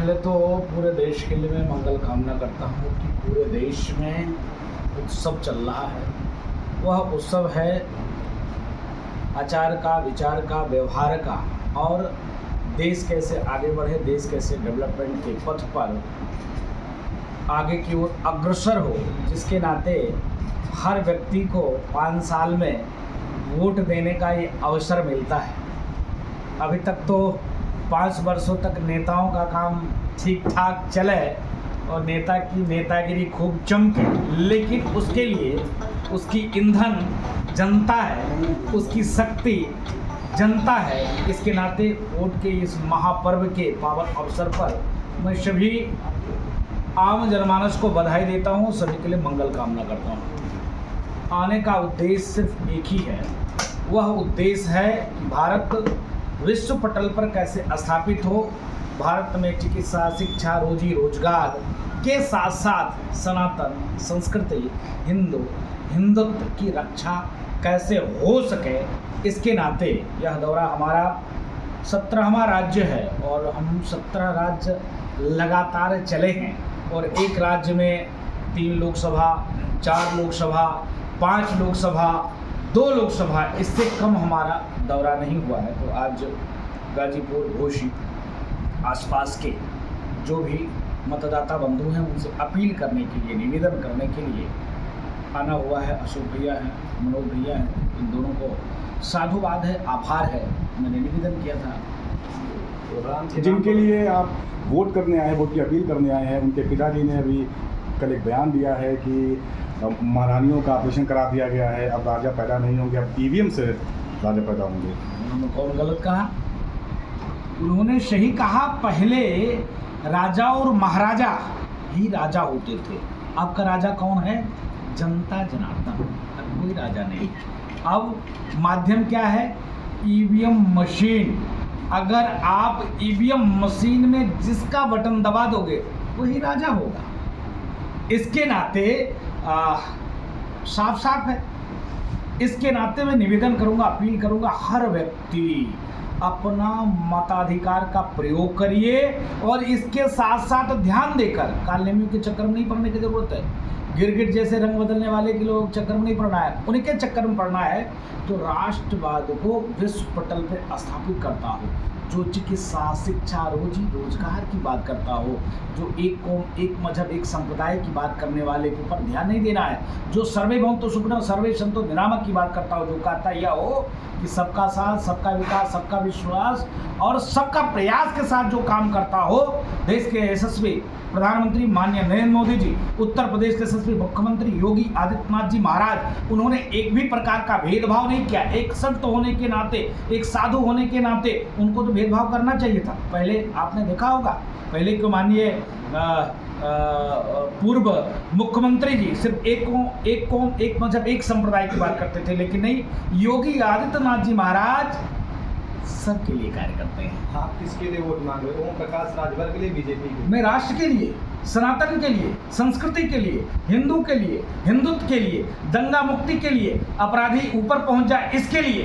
पहले तो पूरे देश के लिए मैं मंगल कामना करता हूँ कि पूरे देश में उत्सव चल रहा है। वह उत्सव है आचार का, विचार का, व्यवहार का, और देश कैसे आगे बढ़े, देश कैसे डेवलपमेंट के पथ पर आगे की ओर अग्रसर हो, जिसके नाते हर व्यक्ति को 5 साल में वोट देने का ये अवसर मिलता है। अभी तक तो 5 वर्षों तक नेताओं का काम ठीक ठाक चले और नेता की नेतागिरी खूब चमके, लेकिन उसके लिए उसकी ईंधन जनता है, उसकी शक्ति जनता है। इसके नाते वोट के इस महापर्व के पावन अवसर पर मैं सभी आम जनमानस को बधाई देता हूँ, सभी के लिए मंगल कामना करता हूँ। आने का उद्देश्य सिर्फ एक ही है, वह उद्देश्य है कि भारत विश्व पटल पर कैसे स्थापित हो, भारत में चिकित्सा, शिक्षा, रोजी रोजगार के साथ साथ सनातन संस्कृति, हिंदुत्व की रक्षा कैसे हो सके। इसके नाते यह दौरा हमारा 17वां राज्य है और हम 17 राज्य लगातार चले हैं और एक राज्य में 3 लोकसभा, 4 लोकसभा, 5 लोकसभा, 2 लोकसभा, इससे कम हमारा दौरा नहीं हुआ है। तो आज गाजीपुर, घोसी आसपास के जो भी मतदाता बंधु हैं उनसे अपील करने के लिए, निवेदन करने के लिए आना हुआ है। अशोक भैया हैं, मनोज भैया हैं, इन दोनों को साधुवाद है, आभार है। मैंने निवेदन किया था जिनके लिए आप वोट करने आए हैं, वोट की अपील करने आए हैं, उनके पिताजी ने अभी कल एक बयान दिया है कि महारानियों का ऑपरेशन करा दिया गया है, अब राजा पैदा नहीं होंगे, अब ईवीएम से राजा पैदा होंगे। उन्होंने कौन गलत कहा? उन्होंने सही कहा। पहले राजा और महाराजा ही राजा होते थे। अब का राजा कौन है? जनता जनार्दन, अब कोई राजा नहीं। अब माध्यम क्या है? EVM machine. अगर आप ईवीएम मशीन में जिसका बटन दबा दोगे वही राजा होगा। इसके नाते साफ साफ है। इसके नाते मैं निवेदन करूंगा, अपील करूंगा, हर व्यक्ति अपना मताधिकार का प्रयोग करिए और इसके साथ साथ ध्यान देकर कालनेमियों के चक्कर में नहीं पड़ने की जरूरत है। गिरगिट जैसे रंग बदलने वाले के लोग चक्कर में नहीं पड़ना है, उनके चक्कर में पड़ना है तो राष्ट्रवाद को विश्व पटल पर स्थापित करता हो, जो चिकित्सा, शिक्षा, रोजी रोजगार की बात करता हो, जो एक कौम, एक मजहब, एक संप्रदाय की बात करने वाले के ऊपर ध्यान नहीं देना है, जो सर्वे भवन्तु सुखिनः सर्वे सन्तु निरामय की बात करता हो, जो कहता यह हो कि सबका साथ, सबका विकास, सबका विश्वास और सबका प्रयास के साथ जो काम करता हो। देश के यशस्वी प्रधानमंत्री माननीय नरेंद्र मोदी जी, उत्तर प्रदेश के यशस्वी मुख्यमंत्री योगी आदित्यनाथ जी महाराज, उन्होंने एक भी प्रकार का भेदभाव नहीं किया। एक संत होने के नाते, एक साधु होने के नाते उनको तो भेदभाव करना चाहिए था। पहले आपने देखा होगा, पहले के माननीय पूर्व मुख्यमंत्री जी सिर्फ एक कौम, एक मजहब, एक संप्रदाय की बात करते थे, लेकिन नहीं, योगी आदित्यनाथ जी महाराज सबके लिए कार्य करते हैं। आप किसके लिए वोट मांग रहे हो? ओम प्रकाश राजभर के लिए, बीजेपी के लिए? मैं राष्ट्र के लिए, सनातन के लिए, संस्कृति के लिए, हिंदू के लिए, हिंदुत्व के लिए, दंगा मुक्ति के लिए, अपराधी ऊपर पहुंच जाए इसके लिए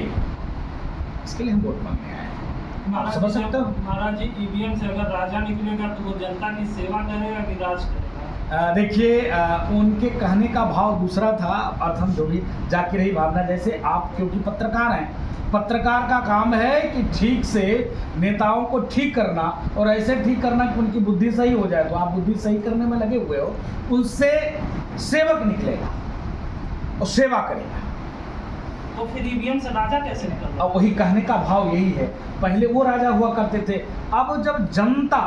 हम वोट मांगने आए हैं। आप समझ सकते हो? महाराज जी, ईवीएम से अगर राजा निकलेगा तो वो जनता की सेवा करेगा कि राज करेगा? देखिए, उनके कहने का भाव दूसरा था, अर्थ हम जो भी जाके रही भावना। जैसे आप क्योंकि पत्रकार हैं, पत्रकार का काम है कि ठीक से नेताओं को ठीक करना और ऐसे ठीक करना कि उनकी बुद्धि सही हो जाए। तो आप बुद्धि सही करने में लगे हुए हो, उनसे सेवक निकलेगा और सेवा करेगा। तो फिर ईवीएम से राजा कैसे निकलेगा? अब वही कहने का भाव यही है। पहले वो राजा हुआ करते थे, अब जब जनता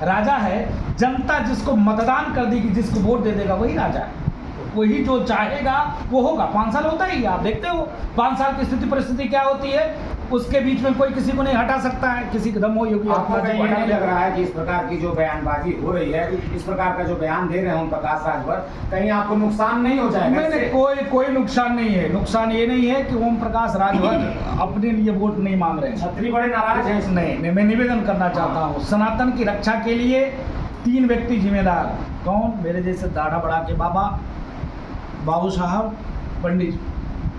राजा है, जनता जिसको मतदान कर देगी, जिसको वोट दे देगा वही राजा है। वही जो चाहेगा वो होगा। 5 साल होता ही, आप देखते हो 5 साल की स्थिति परिस्थिति क्या होती है, उसके बीच में कोई किसी को नहीं हटा सकता है। किसी का दम हो योगी आपको ये नहीं लग रहा है कि इस प्रकार की जो बयानबाजी हो रही है, इस प्रकार का जो बयान दे रहे हैं ओम प्रकाश राजभर, कहीं आपको नुकसान नहीं हो जाएगा? नहीं, कोई नुकसान नहीं है। नुकसान ये नहीं है कि ओम प्रकाश राजभर अपने लिए वोट नहीं मांग रहे हैं। छत्री बड़े नाराज हैं। नहीं, मैं निवेदन करना चाहता हूँ, सनातन की रक्षा के लिए 3 व्यक्ति जिम्मेदार। कौन? मेरे जैसे दाढ़ा बढ़ा के बाबा, बाबू साहब, पंडित,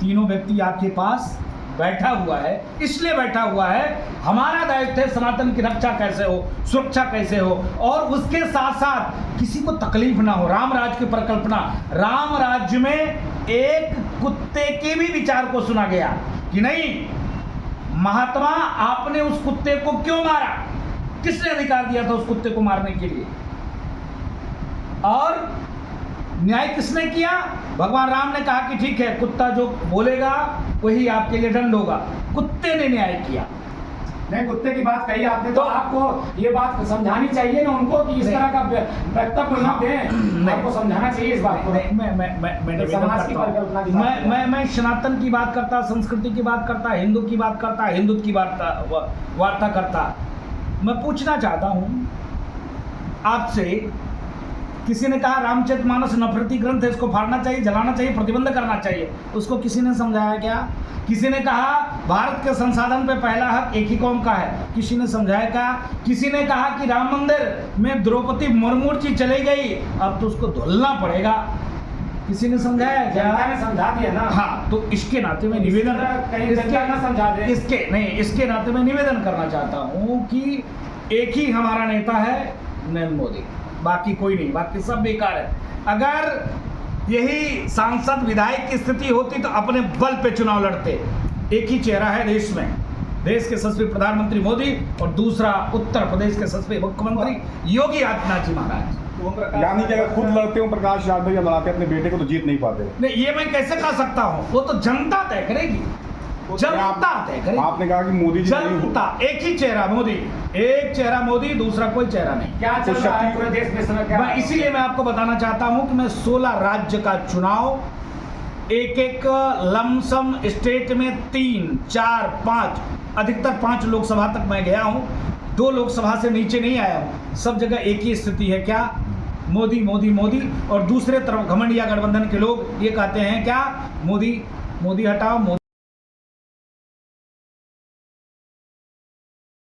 तीनों व्यक्ति आपके पास बैठा हुआ है, इसलिए बैठा हुआ है हमारा दायित्व है सनातन की रक्षा कैसे हो, सुरक्षा कैसे हो, और उसके साथ साथ किसी को तकलीफ ना हो। राम राज्य की परिकल्पना, राम राज्य में एक कुत्ते के भी विचार को सुना गया कि नहीं महात्मा आपने उस कुत्ते को क्यों मारा, किसने अधिकार दिया था उस कुत्ते को मारने के लिए, और न्याय किसने किया? भगवान राम ने कहा कि ठीक है कुत्ता जो बोलेगा वही आपके लिए दंड होगा, कुत्ते ने न्याय किया। नहीं, कुत्ते की बात कही आपने, तो आपको ये बात समझानी चाहिए ना उनको कि इस तरह का वक्तव्य न दें। आपको समझाना चाहिए इस बात को। मैं सनातन की बात करता, संस्कृति की बात करता, हिंदू की बात करता, हिंदुत्व की वार्ता करता। मैं पूछना चाहता हूँ आपसे, किसी ने कहा रामचरितमानस नफरती ग्रंथ है, इसको फाड़ना चाहिए, जलाना चाहिए, प्रतिबंध करना चाहिए, उसको किसी ने समझाया क्या? किसी ने कहा भारत के संसाधन पे पहला हक एक ही कौम का है, किसी ने समझाया क्या? किसी ने कहा कि राम मंदिर में द्रौपदी मुर्मू जी चली गई, अब तो उसको धुलना पड़ेगा, किसी ने समझाया क्या? जनता ने समझा दिया ना। हाँ, तो इसके नाते में निवेदन, इसके नाते में निवेदन करना चाहता हूँ कि एक ही हमारा नेता है नरेंद्र मोदी, बाकी कोई नहीं, बाकी सब बेकार है। अगर यही सांसद विधायक की स्थिति होती तो अपने बल पे चुनाव लड़ते। एक ही चेहरा है देश में, देश के यशस्वी प्रधानमंत्री मोदी और दूसरा उत्तर प्रदेश के यशस्वी मुख्यमंत्री योगी आदित्यनाथ जी महाराज। यानी कि अगर खुद लड़ते हो प्रकाश यादव या लड़ाते अपने बेटे को तो जीत नहीं पाते। नहीं, ये मैं कैसे कह सकता हूँ, वो तो जनता तय करेगी, जनता तय करेगी। आपने कहा कि मोदी जी जनता, एक ही चेहरा मोदी, एक चेहरा मोदी, दूसरा कोई चेहरा नहीं। क्या चल रहा है पूरे देश में इस समय? मैं इसीलिए मैं आपको बताना चाहता हूं कि मैं 16 राज्य का चुनाव, एक एक लमसम स्टेट में 3, 4, 5, अधिकतर 5 लोकसभा तक मैं गया हूं, 2 लोकसभा से नीचे नहीं आया हूं। सब जगह एक ही स्थिति है, क्या? मोदी मोदी मोदी। और दूसरे तरफ घमंडिया गठबंधन के लोग ये कहते हैं क्या, मोदी मोदी हटाओ, मोदी